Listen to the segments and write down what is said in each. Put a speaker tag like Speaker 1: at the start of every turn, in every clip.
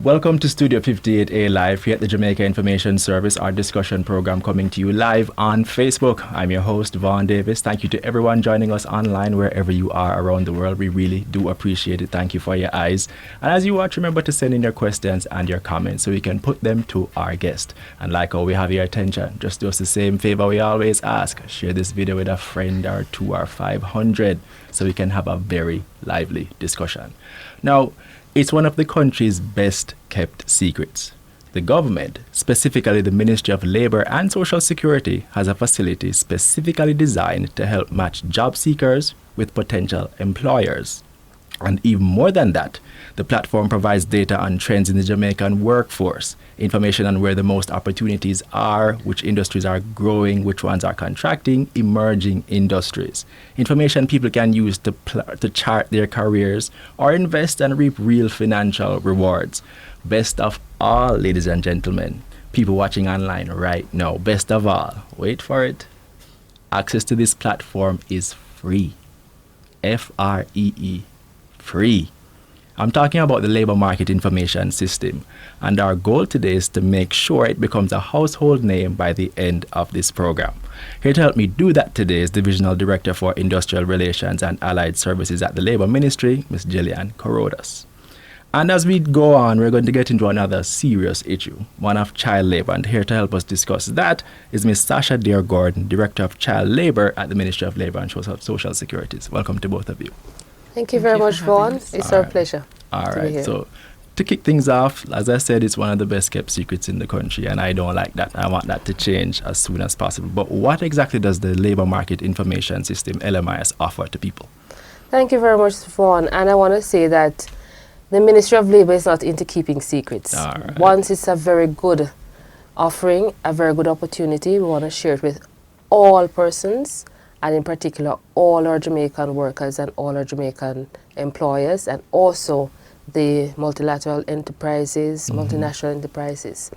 Speaker 1: Welcome to Studio 58A Live here at the Jamaica Information Service, our discussion program coming to you live on Facebook. I'm your host, Vaughn Davis. Thank you to everyone joining us online wherever you are around the world. We really do appreciate it. Thank you for your eyes. And as you watch, remember to send in your questions and your comments so we can put them to our guest. And like how we have your attention, just do us the same favor we always ask. Share this video with a friend or 2 or 500 so we can have a very lively discussion. Now, it's one of the country's best kept secrets. The government, specifically the Ministry of Labour and Social Security, has a facility specifically designed to help match job seekers with potential employers. And even more than that, the platform provides data on trends in the Jamaican workforce, information on where the most opportunities are, which industries are growing, which ones are contracting, emerging industries. Information people can use to chart their careers or invest and reap real financial rewards. Best of all, ladies and gentlemen, people watching online right now, best of all, wait for it, access to this platform is free. Free. Free. I'm talking about the labor market information system, and our goal today is to make sure it becomes a household name by the end of this program. Here to help me do that today is Divisional Director for Industrial Relations and Allied Services at the Labour Ministry, Ms. Gillian Corrodus. And as we go on, we're going to get into another serious issue, one of child labor. And here to help us discuss that is Ms. Sasha Deer Gordon, Director of Child Labor at the Ministry of Labour and Social Security. Welcome to both of you.
Speaker 2: Thank you very much, Vaughn. It's our pleasure.
Speaker 1: All right. So to kick things off, as I said, it's one of the best kept secrets in the country, and I don't like that. I want that to change as soon as possible. But what exactly does the Labour Market Information System, LMIS, offer to people?
Speaker 2: Thank you very much, Vaughn. And I want to say that the Ministry of Labour is not into keeping secrets.
Speaker 1: All right.
Speaker 2: Once it's a very good offering, a very good opportunity, we want to share it with all persons, and in particular all our Jamaican workers and all our Jamaican employers, and also the multilateral enterprises, multinational enterprises.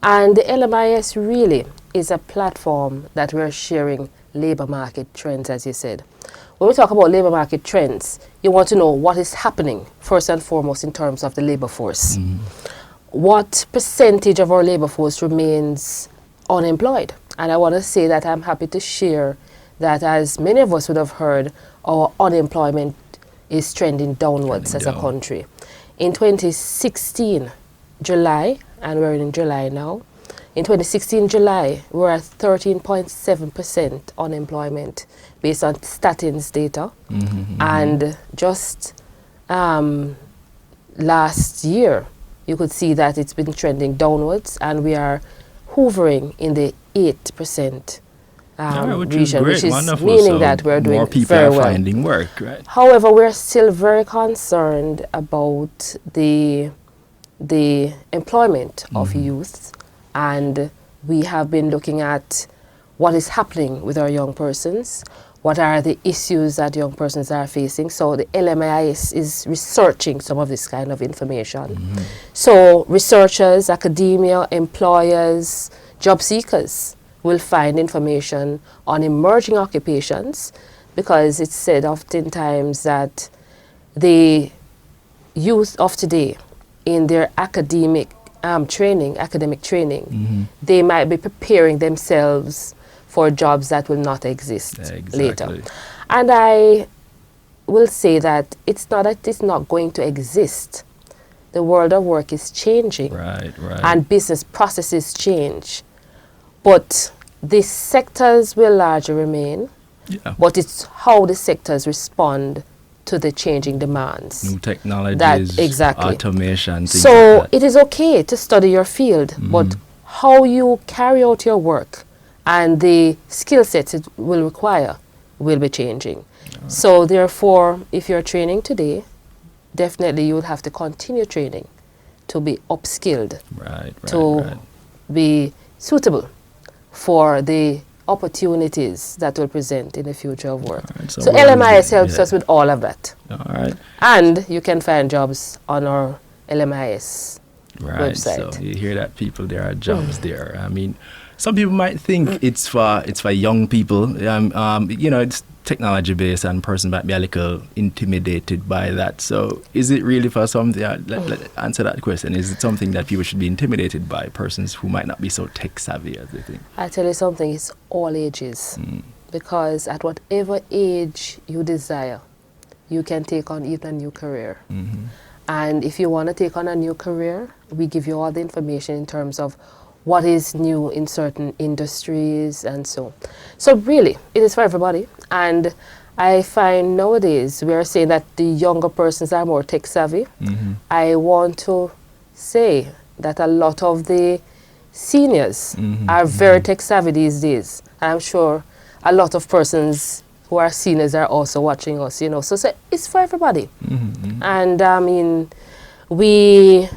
Speaker 2: And the LMIS really is a platform that we're sharing labor market trends, as you said. When we talk about labor market trends, you want to know what is happening first and foremost in terms of the labor force. What percentage of our labor force remains unemployed? And I want to say that I'm happy to share that, as many of us would have heard, our unemployment is trending downwards as a country. In 2016, July, and we're in July now, in 2016, July, we were at 13.7% unemployment based on Statins data. And just last year, you could see that it's been trending downwards, and we are hovering in the 8% region, which is wonderful. Meaning so that we're doing
Speaker 1: more people
Speaker 2: very
Speaker 1: are
Speaker 2: well.
Speaker 1: Finding work, right?
Speaker 2: However, we're still very concerned about the employment of youth, and we have been looking at what is happening with our young persons, what are the issues that young persons are facing. So the LMIS is researching some of this kind of information. So researchers, academia, employers, job seekers will find information on emerging occupations, because it's said oftentimes that the youth of today, in their academic training, they might be preparing themselves for jobs that will not exist later. And I will say that it's not going to exist. The world of work is changing, and business processes change. But the sectors will largely remain, but it's how the sectors respond to the changing demands.
Speaker 1: New technologies, automation, things
Speaker 2: so
Speaker 1: like that.
Speaker 2: it is okay to study your field, but how you carry out your work and the skill sets it will require will be changing. So therefore, if you're training today, definitely you will have to continue training to be upskilled, to be suitable for the opportunities that will present in the future of work. So LMIS helps us with all of that. And you can find jobs on our LMIS website.
Speaker 1: So you hear that, people, there are jobs there. I mean, some people might think it's for young people. You know, it's technology-based and person might be a little intimidated by that. So is it really for something, let answer that question, is it something that people should be intimidated by, persons who might not be so tech-savvy as they think?
Speaker 2: I tell you something, it's all ages. Because at whatever age you desire, you can take on even a new career. And if you want to take on a new career, we give you all the information in terms of what is new in certain industries and so. So really, it is for everybody. And I find nowadays we are saying that the younger persons are more tech savvy. I want to say that a lot of the seniors are very tech savvy these days. I'm sure a lot of persons who are seniors are also watching us, you know. So it's for everybody. And I mean, we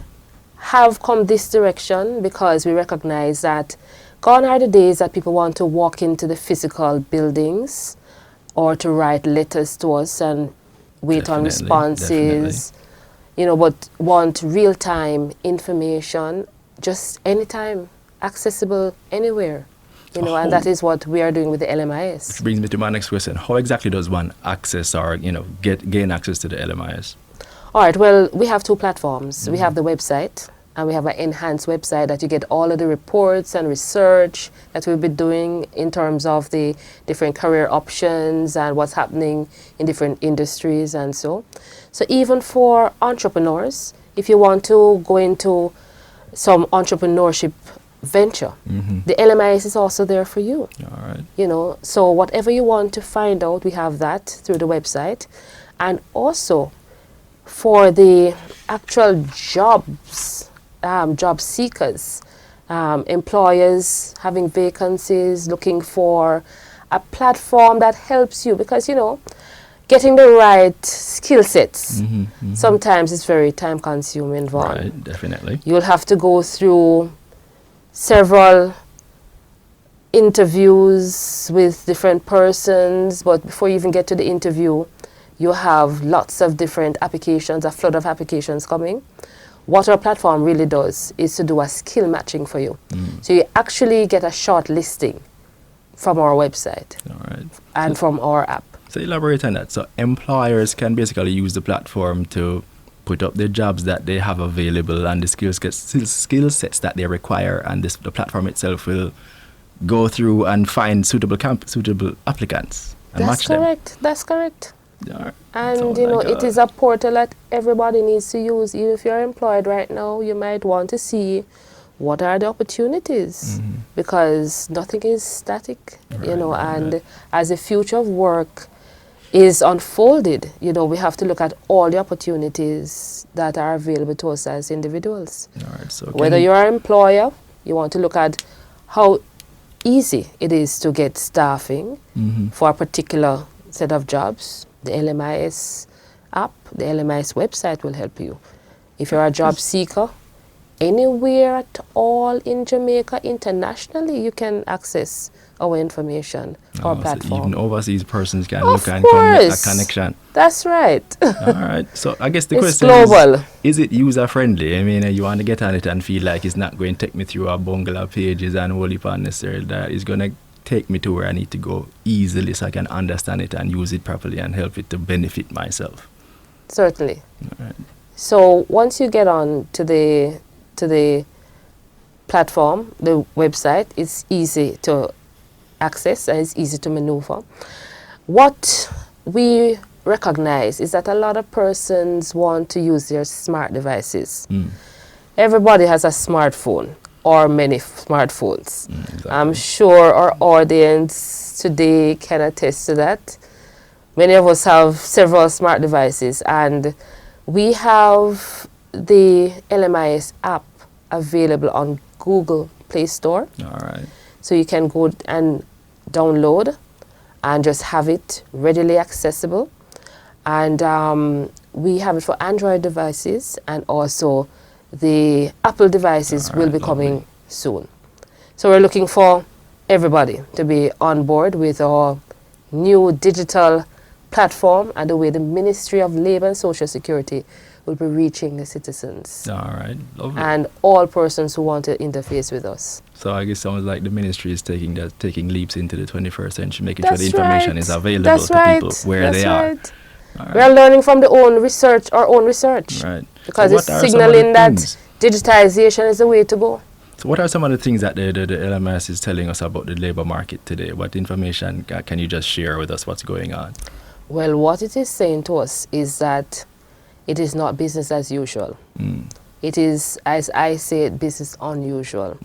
Speaker 2: have come this direction because we recognize that gone are the days that people want to walk into the physical buildings or to write letters to us and wait on responses, you know, but want real-time information, just anytime, accessible anywhere, you know, and that is what we are doing with the LMIS.
Speaker 1: Which brings me to my next question. How exactly does one access or, you know, gain access to the LMIS?
Speaker 2: All right, well, we have two platforms. We have the website, and we have an enhanced website that you get all of the reports and research that we'll be doing in terms of the different career options and what's happening in different industries and so. So even for entrepreneurs, if you want to go into some entrepreneurship venture, the LMIS is also there for you.
Speaker 1: All right.
Speaker 2: You know, so whatever you want to find out, we have that through the website. And also, for the actual jobs, job seekers, employers having vacancies, looking for a platform that helps you, because, you know, getting the right skill sets sometimes is very time consuming.
Speaker 1: Right, definitely.
Speaker 2: You'll have to go through several interviews with different persons, but before you even get to the interview, you have lots of different applications, a flood of applications coming. What our platform really does is to do a skill matching for you. So you actually get a short listing from our website and from our app.
Speaker 1: So elaborate on that. So employers can basically use the platform to put up the jobs that they have available and the skill sets that they require, and the platform itself will go through and find suitable applicants and match them.
Speaker 2: That's correct.
Speaker 1: Yeah.
Speaker 2: And you know, it is a portal that everybody needs to use. Even if you're employed right now, you might want to see what are the opportunities, because nothing is static, you know, and as the future of work is unfolded, you know, we have to look at all the opportunities that are available to us as individuals.
Speaker 1: All right, so
Speaker 2: whether you're an employer, you want to look at how easy it is to get staffing for a particular set of jobs. The LMIS app, the LMIS website will help you. If you're a job seeker, anywhere at all in Jamaica, internationally, you can access our information, our platform.
Speaker 1: So even overseas persons can look and make a connection.
Speaker 2: That's right.
Speaker 1: All right. So I guess the
Speaker 2: it's
Speaker 1: question
Speaker 2: global.
Speaker 1: Is it user friendly? I mean, you want to get on it and feel like it's not going to take me through our bungalow pages and wholly unnecessary. That it's going to take me to where I need to go easily, so I can understand it and use it properly and help it to benefit myself.
Speaker 2: Certainly.
Speaker 1: All right.
Speaker 2: So once you get on to the platform, the website, it's easy to access and it's easy to maneuver. What we recognize is that a lot of persons want to use their smart devices. Everybody has a smartphone or many smartphones.
Speaker 1: Exactly.
Speaker 2: I'm sure our audience today can attest to that. Many of us have several smart devices, and we have the LMIS app available on Google Play Store.
Speaker 1: All right.
Speaker 2: So you can go and download and just have it readily accessible. And we have it for Android devices, and also the Apple devices will be coming soon. So we're looking for everybody to be on board with our new digital platform and the way the Ministry of Labour and Social Security will be reaching the citizens.
Speaker 1: All right, lovely.
Speaker 2: And all persons who want to interface with us.
Speaker 1: So I guess it sounds like the ministry is taking leaps into the 21st century, making
Speaker 2: That's
Speaker 1: sure the information
Speaker 2: right.
Speaker 1: is available
Speaker 2: That's
Speaker 1: to
Speaker 2: right.
Speaker 1: people where
Speaker 2: That's
Speaker 1: they
Speaker 2: right.
Speaker 1: are. All
Speaker 2: We are learning from our own research.
Speaker 1: Right.
Speaker 2: Because
Speaker 1: So
Speaker 2: it's
Speaker 1: what are some of the
Speaker 2: signaling that
Speaker 1: things-
Speaker 2: digitization is the way to go.
Speaker 1: So what are some of the things that the LMS is telling us about the labor market today? What information can you just share with us what's going on?
Speaker 2: Well, what it is saying to us is that it is not business as usual. It is, as I say it, business unusual.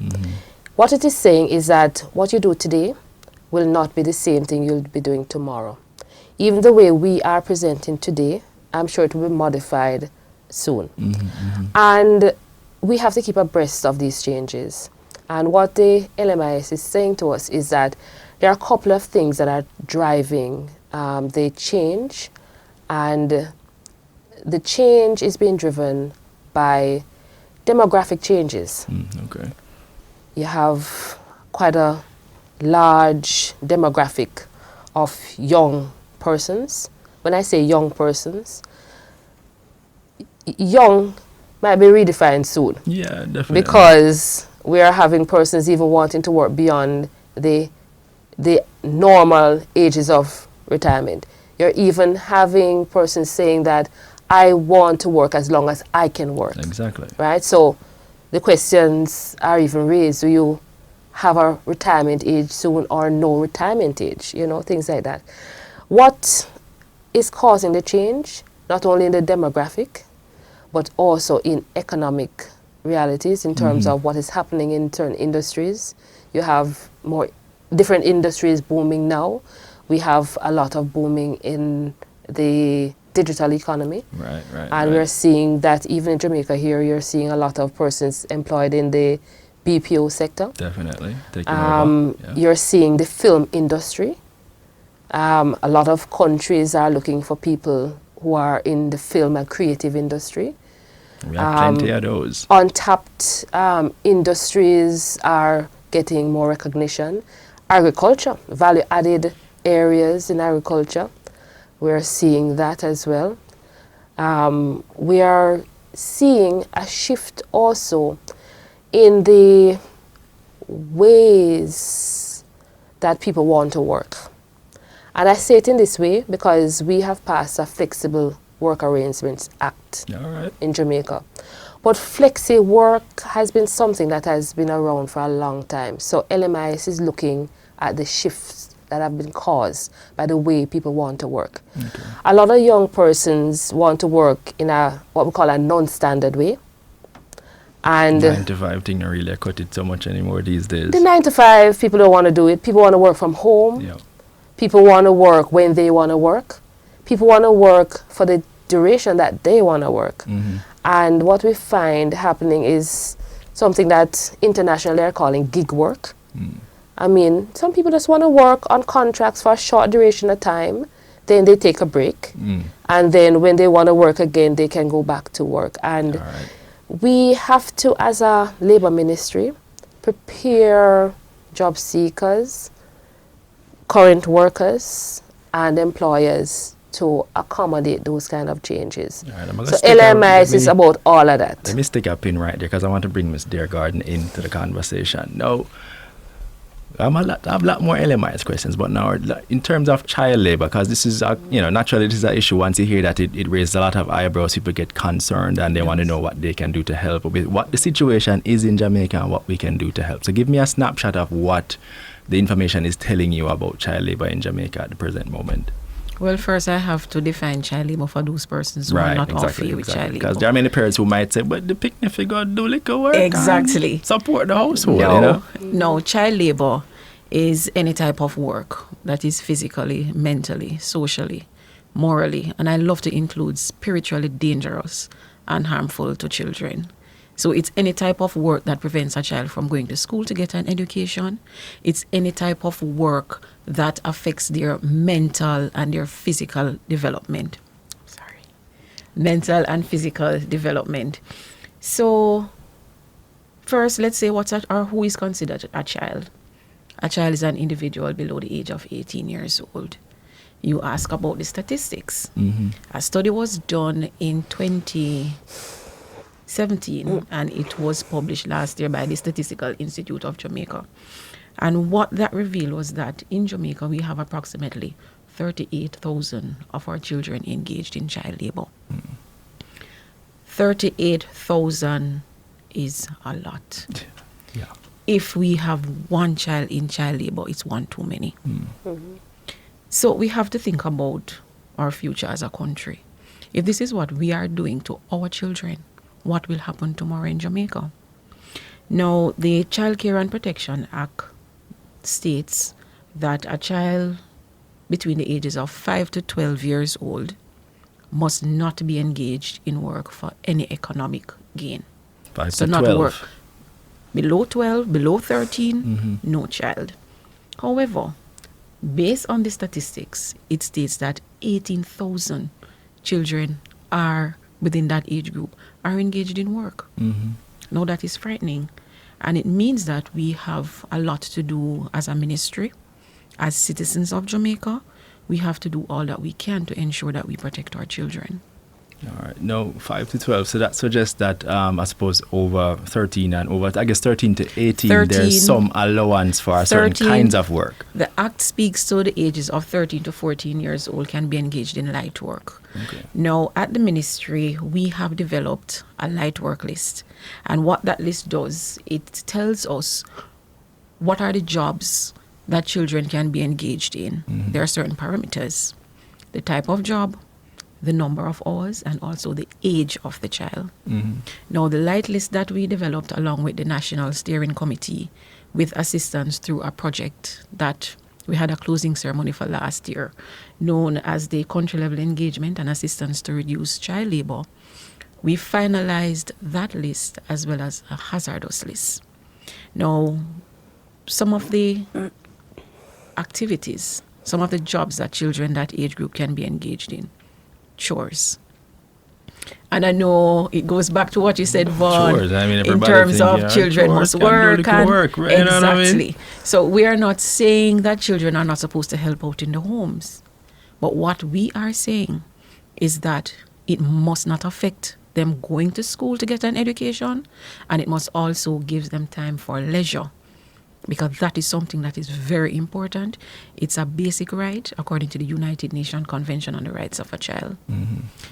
Speaker 2: What it is saying is that what you do today will not be the same thing you'll be doing tomorrow. Even the way we are presenting today, I'm sure it will be modified soon. And we have to keep abreast of these changes. And what the LMIS is saying to us is that there are a couple of things that are driving the change, and the change is being driven by demographic changes.
Speaker 1: Okay.
Speaker 2: You have quite a large demographic of young persons. When I say young persons, young might be redefined soon.
Speaker 1: Yeah, definitely.
Speaker 2: Because we are having persons even wanting to work beyond the normal ages of retirement. You're even having persons saying that I want to work as long as I can work.
Speaker 1: Exactly.
Speaker 2: Right? So the questions are even raised. Do you have a retirement age soon or no retirement age? You know, things like that. What is causing the change? Not only in the demographic, but also in economic realities in terms of what is happening in certain industries. You have more different industries booming now. We have a lot of booming in the digital economy.
Speaker 1: Right.
Speaker 2: And we're seeing that even in Jamaica here, you're seeing a lot of persons employed in the BPO sector.
Speaker 1: Definitely. Taking over. Yeah.
Speaker 2: You're seeing the film industry. A lot of countries are looking for people who are in the film and creative industry.
Speaker 1: We have plenty of those.
Speaker 2: Untapped industries are getting more recognition. Agriculture, value-added areas in agriculture, we're seeing that as well. We are seeing a shift also in the ways that people want to work. And I say it in this way because we have passed a Flexible Work Arrangements Act in Jamaica. But flexi work has been something that has been around for a long time. So LMIS is looking at the shifts that have been caused by the way people want to work. Okay. A lot of young persons want to work in a what we call a non-standard way. And
Speaker 1: 9 to 5 thing don't really cut it so much anymore these days.
Speaker 2: The 9 to 5, people don't want to do it. People want to work from home.
Speaker 1: Yeah.
Speaker 2: People want to work when they want to work. People want to work for the duration that they want to work. And what we find happening is something that internationally are calling gig work. I mean, some people just want to work on contracts for a short duration of time, then they take a break, and then when they want to work again, they can go back to work. And we have to, as a labor ministry, prepare job seekers, current workers, and employers to accommodate those kind of changes. So LMIS is about all of that.
Speaker 1: Let me stick a pin right there because I want to bring Ms. Deer Gordon into the conversation. Now, I have a lot more LMIS questions, but now in terms of child labor, because this is, naturally this is an issue. Once you hear that, it raises a lot of eyebrows. People get concerned and they want to know what they can do to help with what the situation is in Jamaica and what we can do to help. So give me a snapshot of what the information is telling you about child labor in Jamaica at the present moment.
Speaker 3: Well, first I have to define child labor for those persons who are not familiar with child labor.
Speaker 1: Because there are many parents who might say, but the picnic figure do liquor work.
Speaker 3: Exactly.
Speaker 1: Support the household,
Speaker 3: No, child labor is any type of work that is physically, mentally, socially, morally, and I love to include spiritually dangerous and harmful to children. So it's any type of work that prevents a child from going to school to get an education. It's any type of work that affects their mental and their physical development. Mental and physical development. So first, let's say who is considered a child. A child is an individual below the age of 18 years old. you ask about the statistics. A study was done in 2017 and it was published last year by the Statistical Institute of Jamaica. And what that revealed was that in Jamaica we have approximately 38,000 of our children engaged in child labor. 38,000 is a lot.
Speaker 1: Yeah.
Speaker 3: If we have one child in child labor, it's one too many. So we have to think about our future as a country. If this is what we are doing to our children, what will happen tomorrow in Jamaica? Now, the Child Care and Protection Act states that a child between the ages of 5 to 12 years old must not be engaged in work for any economic gain.
Speaker 1: 5
Speaker 3: So
Speaker 1: to
Speaker 3: not
Speaker 1: 12.
Speaker 3: work. Below 12, below 13, no child. However, based on the statistics, it states that 18,000 children are within that age group are engaged in work. Now that is frightening. And it means that we have a lot to do as a ministry, as citizens of Jamaica. We have to do all that we can to ensure that we protect our children.
Speaker 1: All right. No, 5 to 12. So that suggests that, I suppose, over 13 and over, I guess 13 to 18,
Speaker 3: 13,
Speaker 1: there's some allowance for certain
Speaker 3: 13,
Speaker 1: kinds of work.
Speaker 3: The Act speaks to the ages of 13 to 14 years old can be engaged in light work.
Speaker 1: Okay.
Speaker 3: Now, at the ministry, we have developed a light work list. And what that list does, it tells us what are the jobs that children can be engaged in. There are certain parameters. The type of job, the number of hours, and also the age of the child. Now, the light list that we developed along with the National Steering Committee with assistance through a project that we had a closing ceremony for last year, known as the Country Level Engagement and Assistance to Reduce Child Labor, we finalized that list as well as a hazardous list. Now, some of the activities, some of the jobs that children that age group can be engaged in: chores. And I know it goes back to what you said, Vaughn,
Speaker 1: Chores. I mean,
Speaker 3: in
Speaker 1: everybody
Speaker 3: terms
Speaker 1: think,
Speaker 3: of
Speaker 1: yeah,
Speaker 3: children
Speaker 1: chores
Speaker 3: must
Speaker 1: can do
Speaker 3: work.
Speaker 1: the
Speaker 3: And
Speaker 1: work, right? You know what I mean?
Speaker 3: exactly. So we are not saying that children are not supposed to help out in the homes. But what we are saying is that it must not affect them going to school to get an education, and it must also give them time for leisure, because that is something that is very important. It's a basic right according to the United Nations Convention on the Rights of a Child.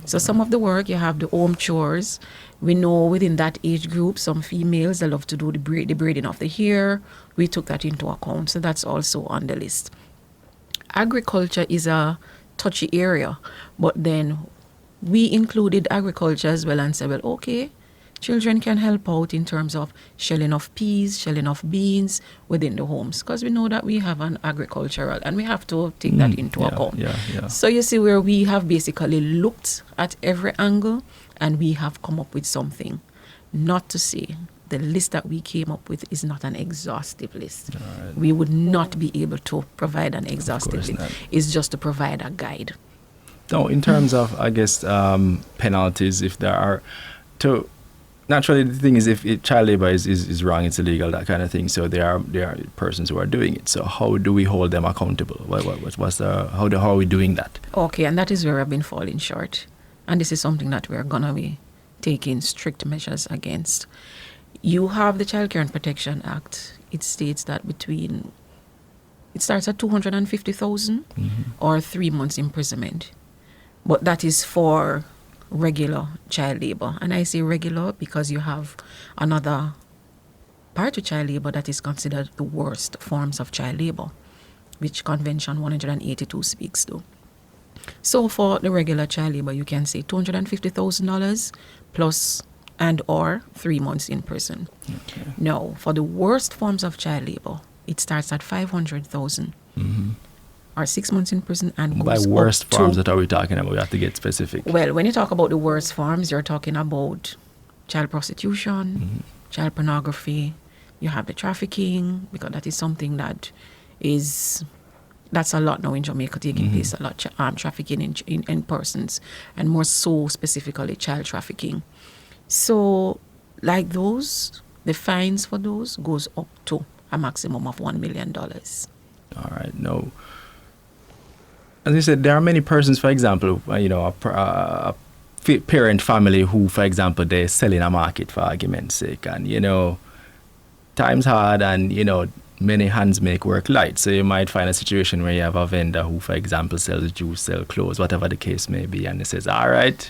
Speaker 3: So some of the work, you have the home chores. We know within that age group, some females, they love to do the braiding of the hair. We took that into account, so that's also on the list. Agriculture is a touchy area, but then we included agriculture as well and said, well, okay, children can help out in terms of shelling of peas, shelling of beans within the homes, because we know that we have an agricultural, and we have to take that into account.
Speaker 1: Yeah.
Speaker 3: So you see where we have basically looked at every angle and we have come up with something. Not to say the list that we came up with is not an exhaustive list.
Speaker 1: Right.
Speaker 3: We would not be able to provide an exhaustive
Speaker 1: course
Speaker 3: list.
Speaker 1: not.
Speaker 3: It's just to provide a guide.
Speaker 1: No, in terms of, I guess, penalties, if there are, naturally the thing is, if child labor is wrong, it's illegal, that kind of thing. So there are persons who are doing it. So how do we hold them accountable? How are we doing that?
Speaker 3: Okay, and that is where I've been falling short. And this is something that we're going to be taking strict measures against. You have the Child Care and Protection Act. It states that it starts at 250,000 or 3 months imprisonment. But that is for regular child labor. And I say regular because you have another part of child labor that is considered the worst forms of child labor, which Convention 182 speaks to. So for the regular child labor, you can say $250,000 plus and or 3 months in prison.
Speaker 1: Okay.
Speaker 3: Now, for the worst forms of child labor, it starts at 500,000 or 6 months in prison and
Speaker 1: By
Speaker 3: goes
Speaker 1: worst
Speaker 3: up to,
Speaker 1: forms, that are we talking about? We have to get specific.
Speaker 3: well, when you talk about the worst forms, you're talking about child prostitution, child pornography. You have the trafficking, because that is something that's a lot now in Jamaica taking place, a lot trafficking in persons, and more so specifically child trafficking. So like those, the fines for those goes up to a maximum of $1 million.
Speaker 1: All right. No. As you said, there are many persons, for example, parent family who, for example, they sell in a market for argument's sake, and time's hard, and many hands make work light. So you might find a situation where you have a vendor who, for example, sells juice, sell clothes, whatever the case may be, and he says, all right,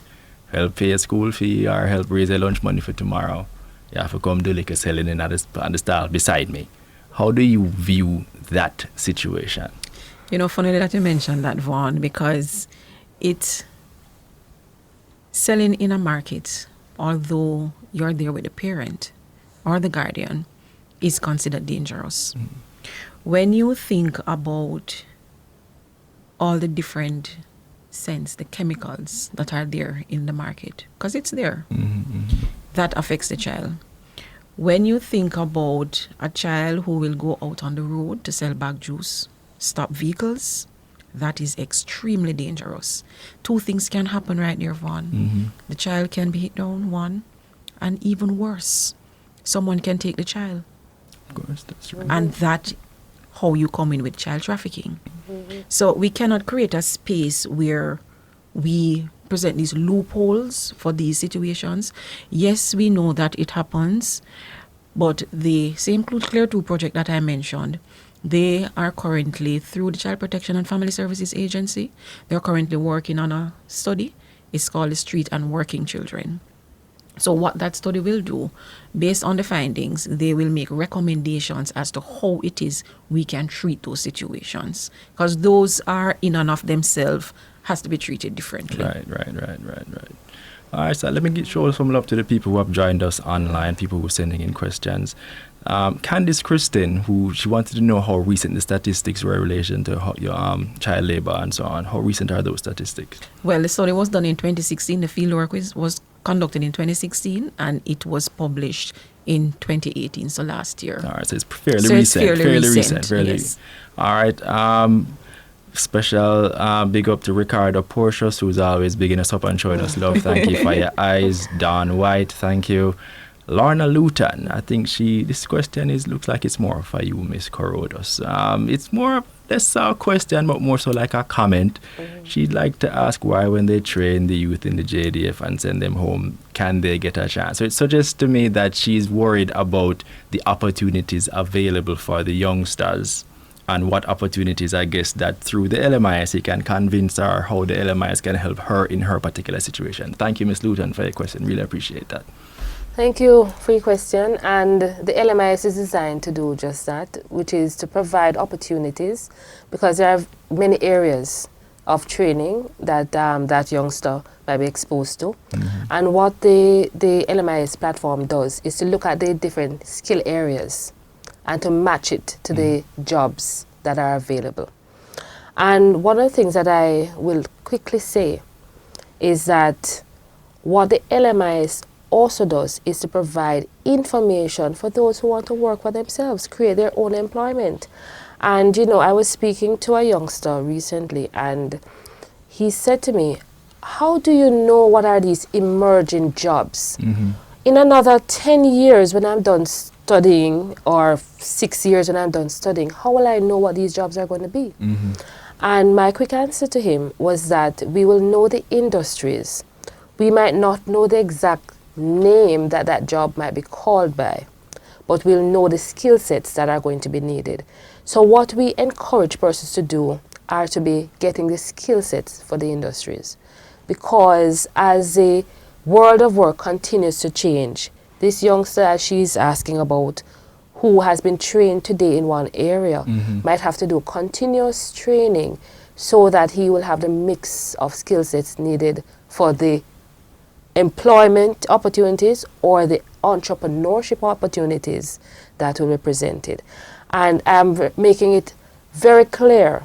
Speaker 1: help pay a school fee or help raise a lunch money for tomorrow. You have to come do liquor selling in on the stall beside me. How do you view that situation?
Speaker 3: Funny that you mentioned that, Vaughn, because it's selling in a market, although you're there with the parent or the guardian, is considered dangerous. Mm. When you think about all the different scents, the chemicals that are there in the market, because it's there, that affects the child. When you think about a child who will go out on the road to sell bag juice, stop vehicles, that is extremely dangerous. Two things can happen right there, Vaughn. The child can be hit down, one, and even worse, someone can take the child.
Speaker 1: Of course, that's right.
Speaker 3: And that how you come in with child trafficking. So we cannot create a space where we present these loopholes for these situations. Yes, we know that it happens, but the same Clear 2 project that I mentioned, they are currently, through the Child Protection and Family Services Agency, they're currently working on a study. It's called the Street and Working Children. So what that study will do, based on the findings, they will make recommendations as to how it is we can treat those situations. Because those are in and of themselves has to be treated differently.
Speaker 1: Right. All right, so let me show some love to the people who have joined us online, people who are sending in questions. Candice Kristen, she wanted to know how recent the statistics were in relation to child labor and so on. How recent are those statistics?
Speaker 3: Well, the study was done in 2016. The fieldwork was conducted in 2016, and it was published in 2018, so last year.
Speaker 1: All right, so it's fairly recent.
Speaker 3: Yes.
Speaker 1: All right. Special big up to Ricardo Portius, who's always bigging us up and showing us love. Thank you for your eyes. Don White, thank you. Lorna Luton, I think this question looks like it's more for you, Miss Corrodus. It's more less a question, but more so like a comment. She'd like to ask why, when they train the youth in the JDF and send them home, can they get a chance? So it suggests to me that she's worried about the opportunities available for the youngsters, and what opportunities, I guess, that through the LMIS he can convince her how the LMIS can help her in her particular situation. Thank you, Ms. Luton, for your question. Really appreciate that.
Speaker 2: Thank you for your question. And the LMIS is designed to do just that, which is to provide opportunities, because there are many areas of training that that youngster might be exposed to. And what the LMIS platform does is to look at the different skill areas and to match it to the jobs that are available. And one of the things that I will quickly say is that what the LMIS also does is to provide information for those who want to work for themselves, create their own employment. And I was speaking to a youngster recently, and he said to me, how do you know what are these emerging jobs? In another 10 years when I'm done studying, or 6 years when I'm done studying, how will I know what these jobs are going to be? And my quick answer to him was that we will know the industries. We might not know the exact name that job might be called by, but we'll know the skill sets that are going to be needed. So what we encourage persons to do are to be getting the skill sets for the industries, because as the world of work continues to change, this youngster, as she's asking about, who has been trained today in one area, might have to do continuous training so that he will have the mix of skill sets needed for the employment opportunities or the entrepreneurship opportunities that will be presented. And I'm making it very clear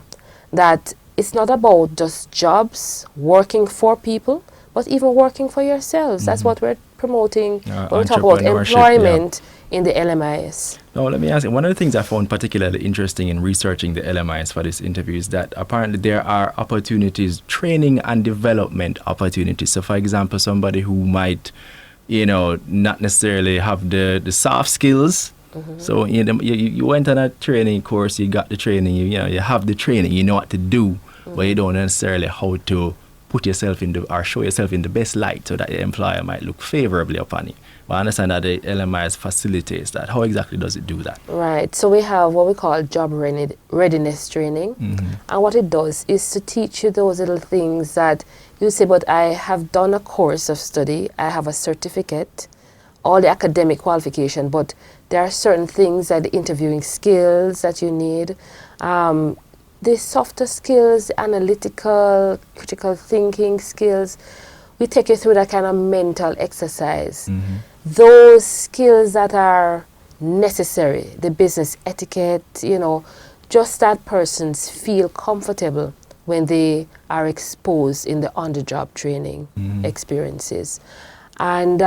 Speaker 2: that it's not about just jobs, working for people, but even working for yourselves. That's what we're promoting when we talk about employment in the LMIS.
Speaker 1: Now, let me ask you, one of the things I found particularly interesting in researching the LMIS for this interview is that apparently there are opportunities, training and development opportunities. So, for example, somebody who might, not necessarily have the soft skills. So, you went on a training course, you got the training, you have the training, you know what to do. but you don't necessarily how to put yourself in or show yourself in the best light so that the employer might look favorably upon you. But I understand that the LMIS facilitates that. How exactly does it do that?
Speaker 2: Right. So we have what we call job readiness training. And what it does is to teach you those little things that you say, but I have done a course of study, I have a certificate, all the academic qualification, but there are certain things like the interviewing skills that you need, the softer skills, analytical, critical thinking skills. We take you through that kind of mental exercise. Those skills that are necessary, the business etiquette, you know, just that persons feel comfortable when they are exposed in the on-the-job training experiences. And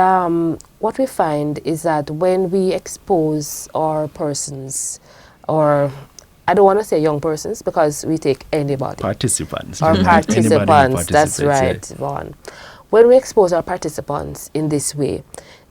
Speaker 2: what we find is that when we expose our persons, or I don't want to say young persons because we take anybody.
Speaker 1: Participants.
Speaker 2: Or participants, that's right,
Speaker 1: yeah.
Speaker 2: Vaughn. When we expose our participants in this way,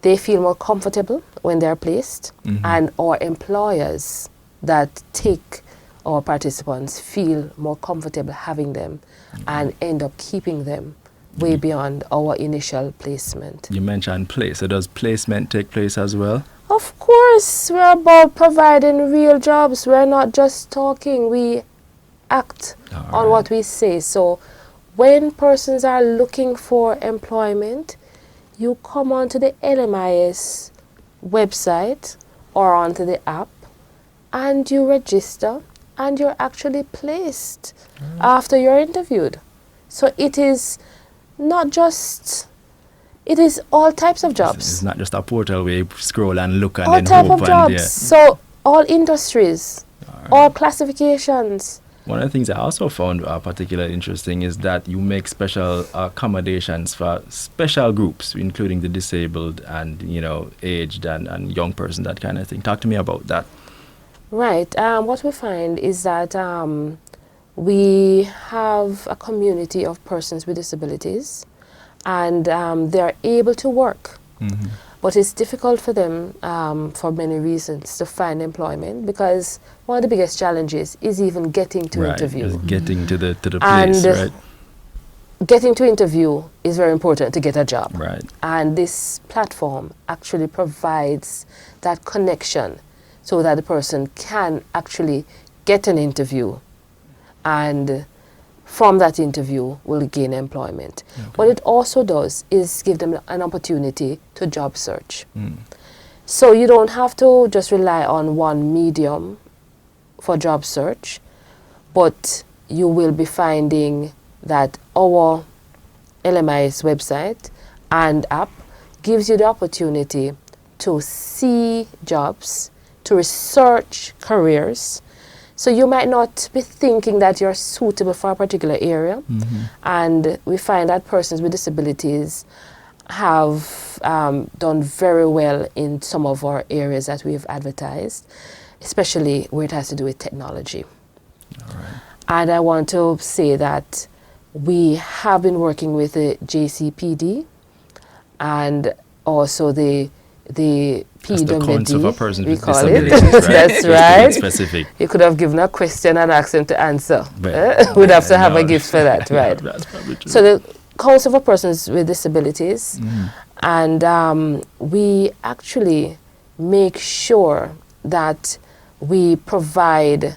Speaker 2: they feel more comfortable when they're placed, and our employers that take our participants feel more comfortable having them and end up keeping them way beyond our initial placement.
Speaker 1: You mentioned place. So does placement take place as well?
Speaker 2: Of course, we're about providing real jobs. We're not just talking, we act on what we say. So when persons are looking for employment, you come onto the LMIS website or onto the app and you register and you're actually placed after you're interviewed. So it is not just, it is all types of jobs.
Speaker 1: It's not just a portal where you scroll and look and
Speaker 2: all
Speaker 1: then
Speaker 2: type
Speaker 1: hope
Speaker 2: of jobs. So all industries, all classifications.
Speaker 1: One of the things I also found particularly interesting is that you make special accommodations for special groups, including the disabled and, you know, aged and young person, that kind of thing. Talk to me about that.
Speaker 2: Right. What we find is that we have a community of persons with disabilities, and they're able to work. But it's difficult for them for many reasons to find employment, because one of the biggest challenges is even getting to interview.
Speaker 1: Just getting to the place,
Speaker 2: and
Speaker 1: right?
Speaker 2: Getting to interview is very important to get a job.
Speaker 1: Right.
Speaker 2: And this platform actually provides that connection so that the person can actually get an interview, and from that interview will gain employment. What it also does is give them an opportunity to job search. So you don't have to just rely on one medium for job search, but you will be finding that our LMI's website and app gives you the opportunity to see jobs, to research careers. So you might not be thinking that you're suitable for a particular area. And we find that persons with disabilities have done very well in some of our areas that we've advertised, especially where it has to do with technology. And I want to say that we have been working with the JCPD and also the PWD,
Speaker 1: the Council for Persons
Speaker 2: we
Speaker 1: with
Speaker 2: call it.
Speaker 1: Disabilities, right?
Speaker 2: That's right.
Speaker 1: Specific.
Speaker 2: You could have given a question and asked them to answer. We'd have to have a gift for that, right?
Speaker 1: That's probably true.
Speaker 2: So the Council for Persons with Disabilities, and we actually make sure that we provide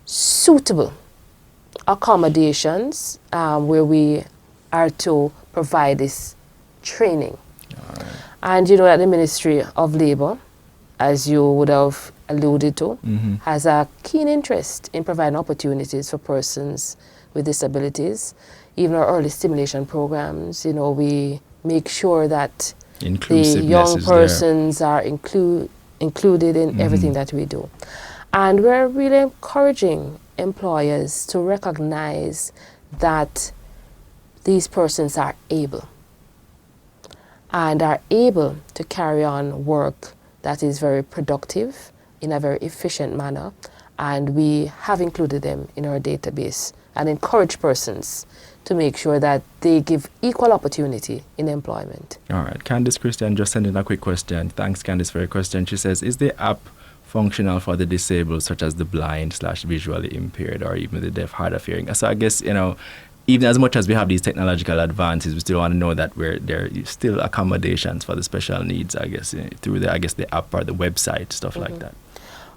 Speaker 2: suitable accommodations where we are to provide this training. And you know that the Ministry of Labour, as you would have alluded to, has a keen interest in providing opportunities for persons with disabilities. Even our early stimulation programs, you know, we make sure that the young persons are included in everything that we do. And we're really encouraging employers to recognize that these persons are able and are able to carry on work that is very productive in a very efficient manner, and we have included them in our database and encourage persons to make sure that they give equal opportunity in employment.
Speaker 1: All right. Candice Christian just sent in a quick question. Thanks, Candice, for your question. She says, is the app functional for the disabled, such as the blind/visually impaired or even the deaf, hard of hearing. So I guess, even as much as we have these technological advances, we still want to know that there are still accommodations for the special needs, I guess, through the app or the website, stuff like that.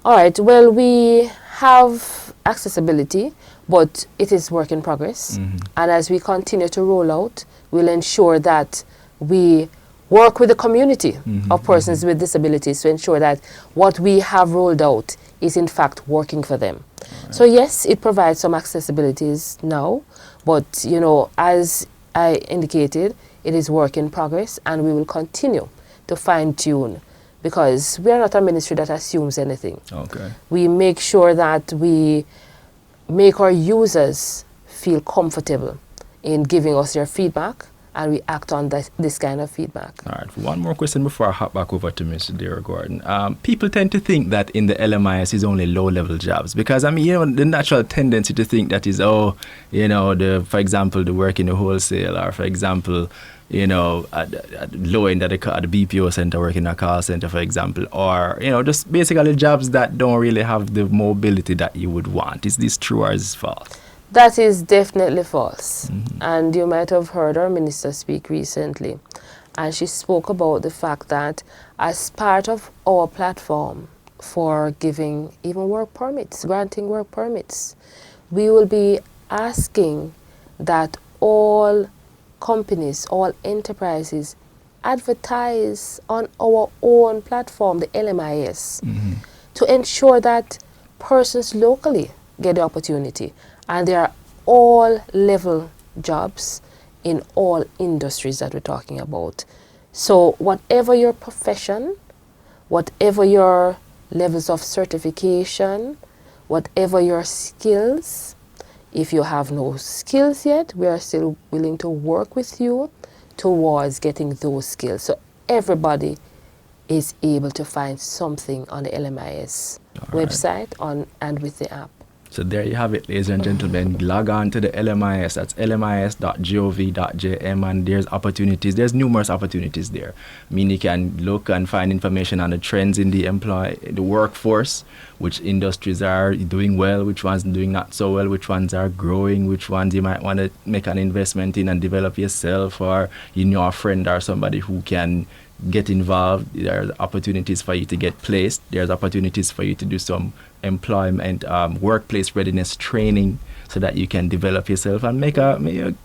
Speaker 2: All right. Well, we have accessibility, but it is work in progress. And as we continue to roll out, we'll ensure that we work with the community of persons with disabilities to ensure that what we have rolled out is in fact working for them. Right. So yes, it provides some accessibilities now, but as I indicated, it is work in progress, and we will continue to fine-tune, because we are not a ministry that assumes anything.
Speaker 1: Okay.
Speaker 2: We make sure that we make our users feel comfortable in giving us their feedback, and we act on this kind of feedback.
Speaker 1: All right. One more question before I hop back over to Mr. Deer Gordon. People tend to think that in the LMIS is only low-level jobs, because the natural tendency to think that is, for example, the work in the wholesale, or for example, at low end at the BPO center, working in a call center, for example, or, just basically jobs that don't really have the mobility that you would want. Is this true or is it false?
Speaker 2: That is definitely false. And you might have heard our minister speak recently, and she spoke about the fact that as part of our platform for giving even work permits, granting work permits, we will be asking that all companies, all enterprises advertise on our own platform, the LMIS, to ensure that persons locally get the opportunity. And there are all level jobs in all industries that we're talking about. So whatever your profession, whatever your levels of certification, whatever your skills, if you have no skills yet, we are still willing to work with you towards getting those skills. So everybody is able to find something on the LMIS website and with the app.
Speaker 1: So there you have it, ladies and gentlemen. Log on to the LMIS. That's lmis.gov.jm, and there's numerous opportunities there. I mean, you can look and find information on the trends in the workforce, which industries are doing well, which ones are doing not so well, which ones are growing, which ones you might want to make an investment in and develop yourself, or a friend or somebody who can get involved. There are opportunities for you to get placed. There's opportunities for you to do some employment, workplace readiness training, so that you can develop yourself and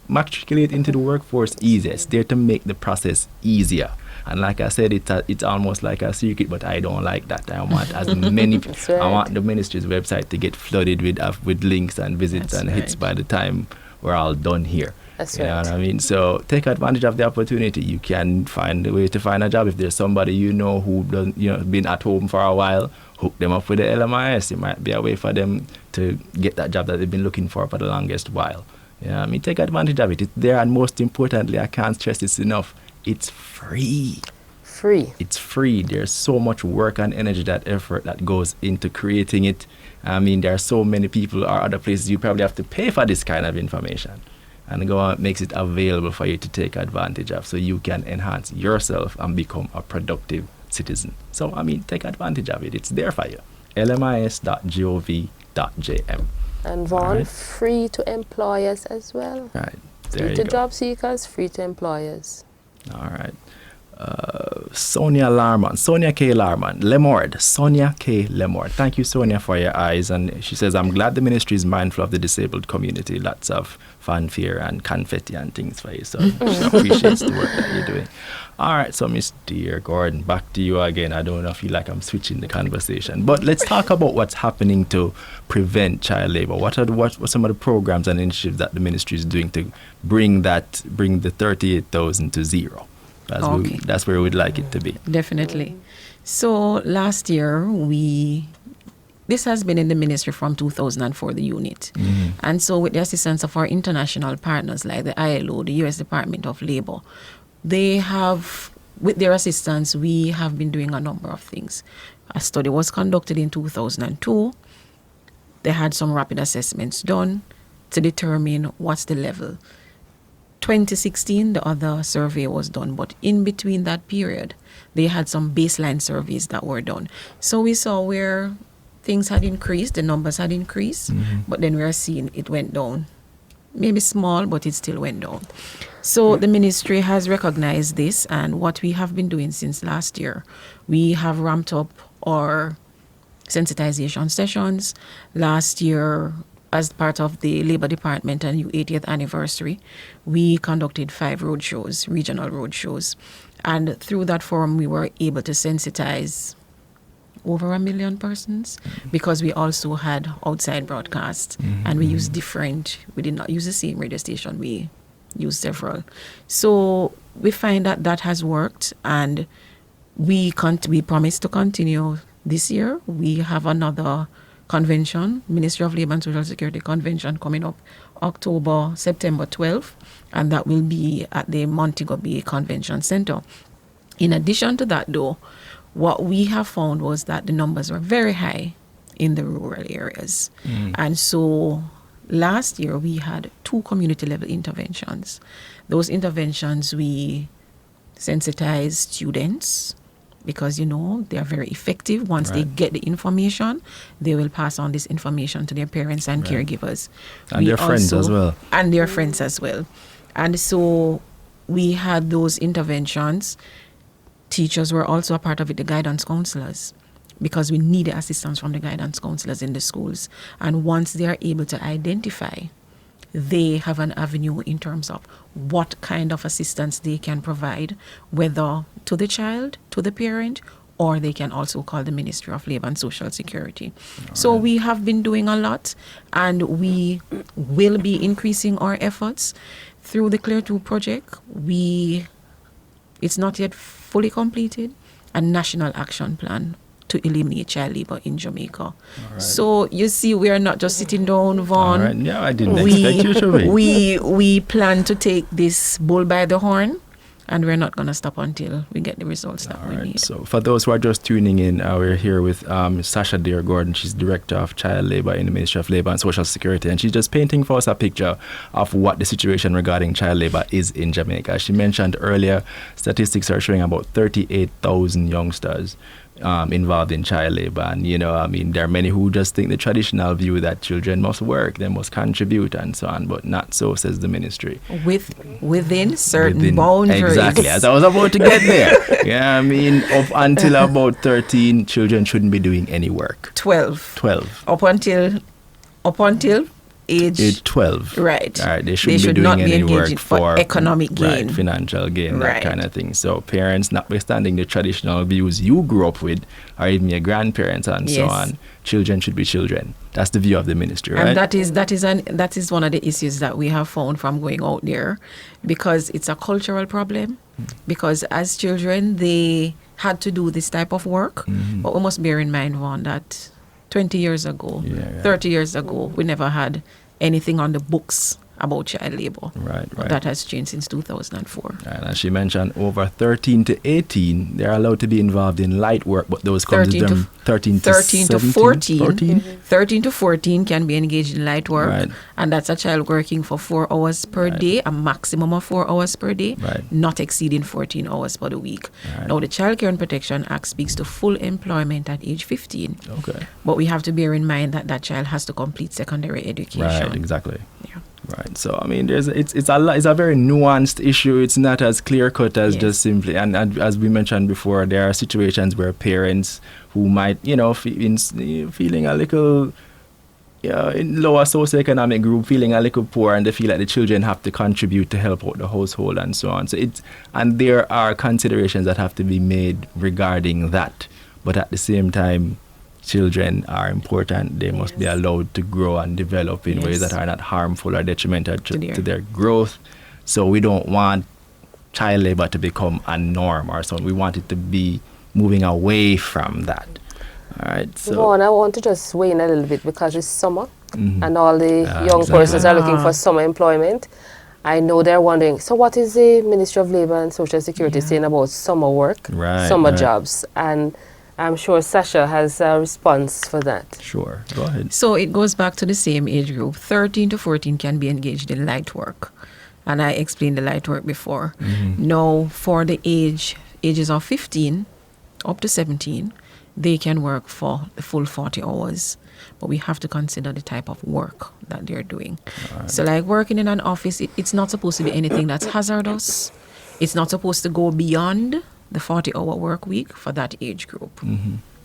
Speaker 1: matriculate into the workforce easier. It's there to make the process easier. And like I said, it's almost like a secret, but I don't like that. I want as many.
Speaker 2: Right.
Speaker 1: I want the ministry's website to get flooded with links and visits and hits by the time we're all done here.
Speaker 2: That's
Speaker 1: you
Speaker 2: right.
Speaker 1: know what I mean? So take advantage of the opportunity. You can find a way to find a job. If there's somebody who doesn't, been at home for a while, hook them up with the LMIS. It might be a way for them to get that job that they've been looking for the longest while. You know what I mean? Take advantage of it. It's there, and most importantly, I can't stress this enough, it's free. It's free. There's so much work and energy, that effort that goes into creating it. I mean, there are so many people or other places you probably have to pay for this kind of information. And God makes it available for you to take advantage of, so you can enhance yourself and become a productive citizen. So, take advantage of it. It's there for you. lmis.gov.jm.
Speaker 2: And Vaughn, free to employers as well.
Speaker 1: Right.
Speaker 2: Free to job seekers, free to employers.
Speaker 1: All right. Sonia K. Larman, Lemord, Sonia K. Lemord. Thank you, Sonia, for your eyes. And she says, I'm glad the ministry is mindful of the disabled community. Lots of fanfare and confetti and things for you. So she appreciates the work that you're doing. All right, so Miss Deer Gordon, back to you again. I don't know if you like I'm switching the conversation, but let's talk about what's happening to prevent child labor. What are some of the programs and initiatives that the ministry is doing to bring the 38,000 to zero? That's where we'd like it to be.
Speaker 3: Definitely. So last year, this has been in the ministry from 2004, the unit. And so with the assistance of our international partners like the ILO, the U.S. Department of Labor, with their assistance, we have been doing a number of things. A study was conducted in 2002. They had some rapid assessments done to determine what's the level 2016, the other survey was done, but in between that period, they had some baseline surveys that were done. So we saw where things had increased, the numbers had increased, but then we are seeing it went down. Maybe small, but it still went down. So the ministry has recognized this, and what we have been doing since last year, we have ramped up our sensitization sessions. Last year, as part of the Labour Department and 80th anniversary, we conducted 5 roadshows, regional roadshows. And through that forum, we were able to sensitize over 1 million persons, because we also had outside broadcasts, and we used we did not use the same radio station, we used several. So we find that that has worked, and we promise to continue this year. We have another convention, Ministry of Labour and Social Security convention, coming up September 12th, and that will be at the Montego Bay Convention Center. In addition to that, though, what we have found was that the numbers were very high in the rural areas. And so last year we had 2 community level interventions. Those interventions, we sensitized students, because, they are very effective. Once they get the information, they will pass on this information to their parents and caregivers.
Speaker 1: And their friends as well.
Speaker 3: And their friends as well. And so we had those interventions. Teachers were also a part of it, the guidance counselors, because we need the assistance from the guidance counselors in the schools. And once they are able to identify, they have an avenue in terms of what kind of assistance they can provide, whether to the child, to the parent, or they can also call the Ministry of Labour and Social Security. So we have been doing a lot, and we will be increasing our efforts through the Clear 2 project. It's not yet fully completed, a national action plan to eliminate child labor in Jamaica. So you see, we are not just sitting down, Vaughn.
Speaker 1: Yeah, I didn't expect you to be.
Speaker 3: We plan to take this bull by the horn, and we're not going to stop until we get the results that we need.
Speaker 1: So for those who are just tuning in, we're here with Sasha Deer Gordon. She's Director of Child Labour in the Ministry of Labour and Social Security, and she's just painting for us a picture of what the situation regarding child labour is in Jamaica. She mentioned earlier, statistics are showing about 38,000 youngsters involved in child labor. And, there are many who just think the traditional view that children must work, they must contribute and so on, but not so, says the ministry.
Speaker 3: Within certain boundaries.
Speaker 1: Exactly, as I was about to get there. Up until about 13, children shouldn't be doing any work.
Speaker 3: 12. Up until age
Speaker 1: 12.
Speaker 3: Right.
Speaker 1: All right. They shouldn't be doing
Speaker 3: not be
Speaker 1: any work
Speaker 3: for economic gain.
Speaker 1: Right, financial gain, that kind of thing. So parents, notwithstanding the traditional views you grew up with, or even your grandparents and so on, children should be children. That's the view of the ministry, right?
Speaker 3: And that is one of the issues that we have found from going out there, because it's a cultural problem. Because as children, they had to do this type of work, but we must bear in mind, Vaughn, that 20 years ago, 30 years ago, we never had anything on the books about child labor.
Speaker 1: Right.
Speaker 3: That has changed since 2004.
Speaker 1: And as she mentioned, over 13 to 18, they're allowed to be involved in light work, but those comes to them 13 to 14.
Speaker 3: 13 to 14 can be engaged in light work, and that's a child working for 4 hours per day, a maximum of 4 hours per day, not exceeding 14 hours per week. Now, the Child Care and Protection Act speaks to full employment at age 15.
Speaker 1: Okay.
Speaker 3: But we have to bear in mind that that child has to complete secondary education.
Speaker 1: Right, exactly.
Speaker 3: Yeah.
Speaker 1: Right. So it's a very nuanced issue. It's not as clear cut as just simply. And as we mentioned before, there are situations where parents who might feeling a little in lower socioeconomic group, feeling a little poor, and they feel like the children have to contribute to help out the household and so on. So there are considerations that have to be made regarding that. But at the same time, children are important. They must be allowed to grow and develop in ways that are not harmful or detrimental to their growth. So we don't want child labor to become a norm or something. We want it to be moving away from that. All right. So
Speaker 2: I want to just weigh in a little bit, because it's summer and all the young persons are looking for summer employment. I know they're wondering, so what is the Ministry of Labour and Social Security saying about summer work, summer jobs? And I'm sure Sasha has a response for that.
Speaker 1: Sure, go ahead.
Speaker 3: So it goes back to the same age group. 13 to 14 can be engaged in light work. and I explained the light work before. Now, for the ages of 15 up to 17, they can work for the full 40 hours. But we have to consider the type of work that they're doing. Right. So like working in an office, it's not supposed to be anything that's hazardous. It's not supposed to go beyond the 40-hour work week for that age group.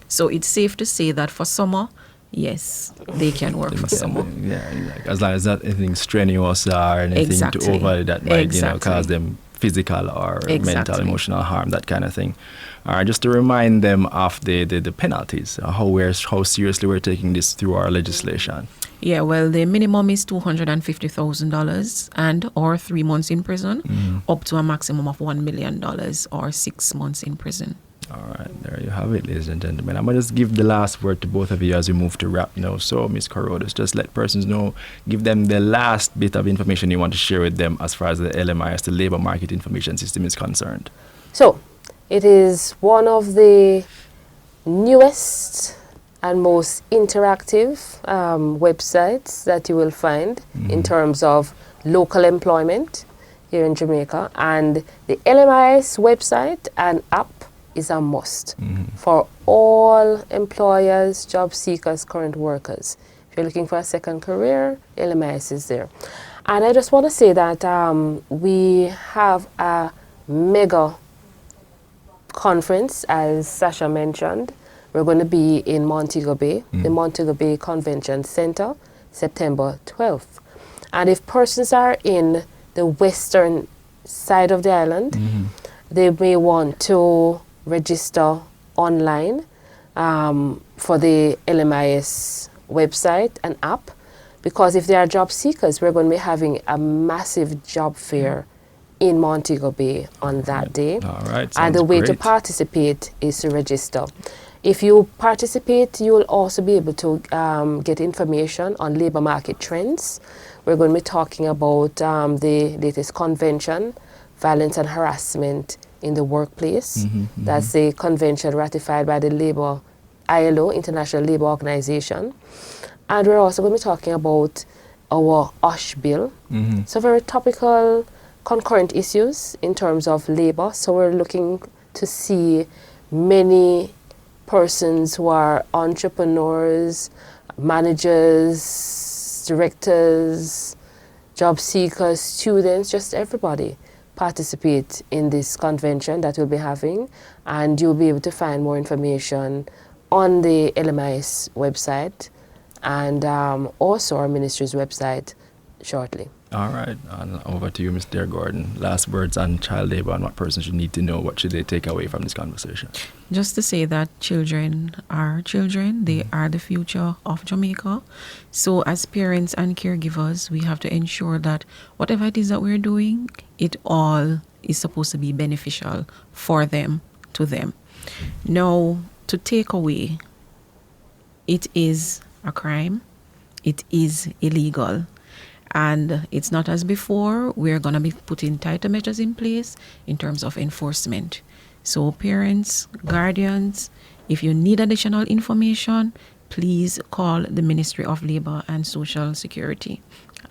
Speaker 3: So it's safe to say that for summer, yes, they can work for summer.
Speaker 1: Yeah, like, as long as not anything strenuous or anything to over that might cause them physical or mental, emotional harm, that kind of thing. All right, just to remind them of the penalties, how seriously we're taking this through our legislation.
Speaker 3: Yeah, well, the minimum is $250,000 and or 3 months in prison, up to a maximum of $1 million or 6 months in prison.
Speaker 1: All right, there you have it, ladies and gentlemen. I'm going to just give the last word to both of you as we move to wrap now. So, Ms. Corrodus, just let persons know, give them the last bit of information you want to share with them as far as the LMIS, the Labour Market Information System, is concerned.
Speaker 2: So, it is one of the newest and most interactive websites that you will find in terms of local employment here in Jamaica. And the LMIS website and app is a must for all employers, job seekers, current workers. If you're looking for a second career, LMIS is there. And I just want to say that we have a mega conference, as Sasha mentioned. We're going to be in Montego Bay, the Montego Bay Convention Center, September 12th. And if persons are in the western side of the island, they may want to register online for the LMIS website and app, because if they are job seekers, we're going to be having a massive job fair in Montego Bay on that day.
Speaker 1: All right,
Speaker 2: and the way to participate is to register. If you participate, you will also be able to get information on labor market trends. We're going to be talking about the latest convention, violence and harassment in the workplace. That's the convention ratified by the ILO, International Labour Organization. And we're also going to be talking about our OSH bill. So very topical, concurrent issues in terms of labor. So we're looking to see many persons who are entrepreneurs, managers, directors, job seekers, students, just everybody participate in this convention that we'll be having, and you'll be able to find more information on the LMIS website and also our ministry's website shortly.
Speaker 1: All right, and over to you, Ms. Deer Gordon. Last words on child labor and what persons should need to know. What should they take away from this conversation?
Speaker 3: Just to say that children are children. They are the future of Jamaica. So as parents and caregivers, we have to ensure that whatever it is that we're doing, it all is supposed to be beneficial for them, to them. Now, to take away, it is a crime. It is illegal. And it's not as before. We're going to be putting tighter measures in place in terms of enforcement. So parents, guardians, if you need additional information, please call the Ministry of Labour and Social Security,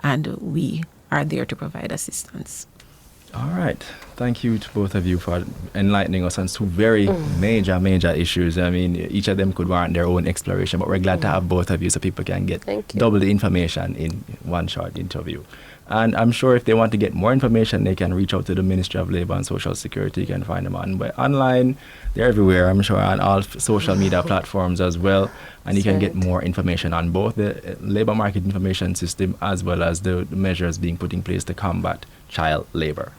Speaker 3: and we are there to provide assistance.
Speaker 1: All right. Thank you to both of you for enlightening us on two very major issues. I mean, each of them could warrant their own exploration, but we're glad to have both of you so people can get double the information in one short interview. And I'm sure if they want to get more information, they can reach out to the Ministry of Labour and Social Security. You can find them online. They're everywhere, I'm sure, on all social media platforms as well. And you can get more information on both the Labour Market Information System as well as the measures being put in place to combat child labour.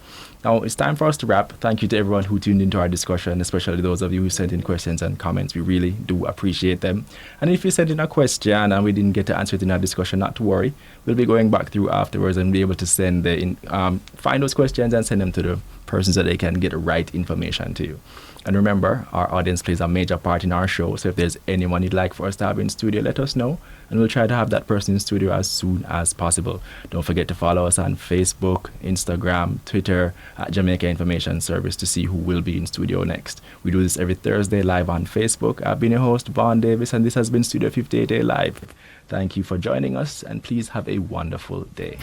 Speaker 1: Now, it's time for us to wrap. Thank you to everyone who tuned into our discussion, especially those of you who sent in questions and comments. We really do appreciate them. And if you sent in a question and we didn't get to answer it in our discussion, not to worry. We'll be going back through afterwards and be able to send find those questions and send them to the persons so they can get the right information to you. And remember, our audience plays a major part in our show. So if there's anyone you'd like for us to have in studio, let us know. And we'll try to have that person in studio as soon as possible. Don't forget to follow us on Facebook, Instagram, Twitter, at Jamaica Information Service to see who will be in studio next. We do this every Thursday live on Facebook. I've been your host, Vaughn Davis, and this has been Studio 58A Live. Thank you for joining us, and please have a wonderful day.